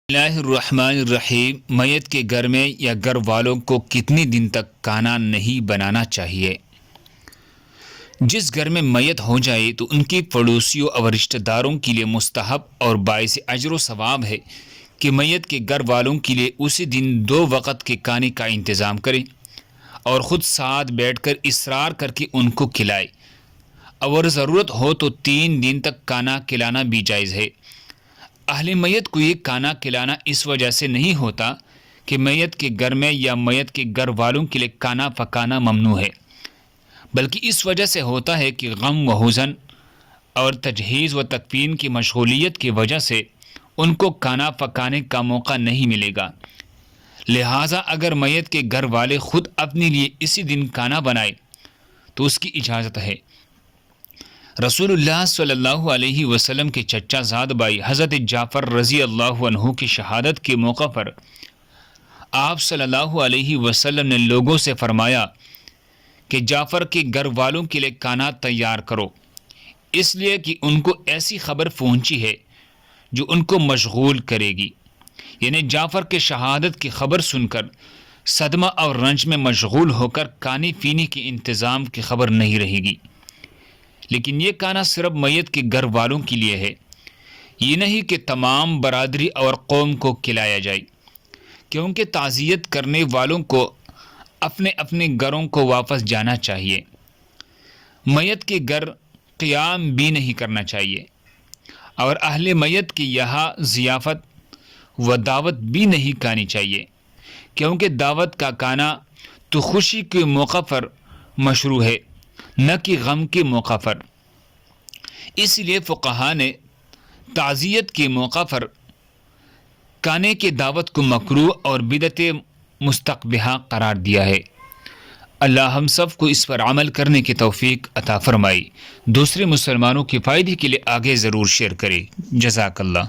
اللہ الرحمن الرحیم۔ میت کے گھر میں یا گھر والوں کو کتنے دن تک کانا نہیں بنانا چاہیے؟ جس گھر میں میت ہو جائے تو ان کے پڑوسیوں اور رشتہ داروں کے لیے مستحب اور باعث اجر و ثواب ہے کہ میت کے گھر والوں کے لیے اسی دن 2 وقت کے کھانے کا انتظام کرے اور خود ساتھ بیٹھ کر اصرار کر کے ان کو کھلائے، اور ضرورت ہو تو 3 دن تک کھانا کھلانا بھی جائز ہے۔ اہل میت کو یہ کھانا کھلانا اس وجہ سے نہیں ہوتا کہ میت کے گھر میں یا میت کے گھر والوں کے لیے کھانا پکانا ممنوع ہے، بلکہ اس وجہ سے ہوتا ہے کہ غم و حزن اور تجہیز و تکفین کی مشغولیت کی وجہ سے ان کو کھانا پکانے کا موقع نہیں ملے گا۔ لہٰذا اگر میت کے گھر والے خود اپنے لیے اسی دن کھانا بنائے تو اس کی اجازت ہے۔ رسول اللہ صلی اللہ علیہ وسلم کے چچا زاد بھائی حضرت جعفر رضی اللہ عنہ کی شہادت کے موقع پر آپ صلی اللہ علیہ وسلم نے لوگوں سے فرمایا کہ جعفر کے گھر والوں کے لیے کھانا تیار کرو، اس لیے کہ ان کو ایسی خبر پہنچی ہے جو ان کو مشغول کرے گی، یعنی جعفر کے شہادت کی خبر سن کر صدمہ اور رنج میں مشغول ہو کر کھانے پینے کے انتظام کی خبر نہیں رہے گی۔ لیکن یہ کھانا صرف میت کے گھر والوں کے لیے ہے، یہ نہیں کہ تمام برادری اور قوم کو کھلایا جائے، کیونکہ تعزیت کرنے والوں کو اپنے اپنے گھروں کو واپس جانا چاہیے۔ میت کے گھر قیام بھی نہیں کرنا چاہیے، اور اہل میت کی یہاں ضیافت و دعوت بھی نہیں کھانی چاہیے، کیونکہ دعوت کا کھانا تو خوشی کے موقع پر مشروع ہے، نہ کہ غم کے موقع پر۔ اس لیے فقہا نے تعزیت کے موقع پر کھانے کی دعوت کو مکروہ اور بدعت مستقبحہ قرار دیا ہے۔ اللہ ہم سب کو اس پر عمل کرنے کی توفیق عطا فرمائے۔ دوسرے مسلمانوں کے فائدے کے لیے آگے ضرور شیئر کرے۔ جزاک اللہ۔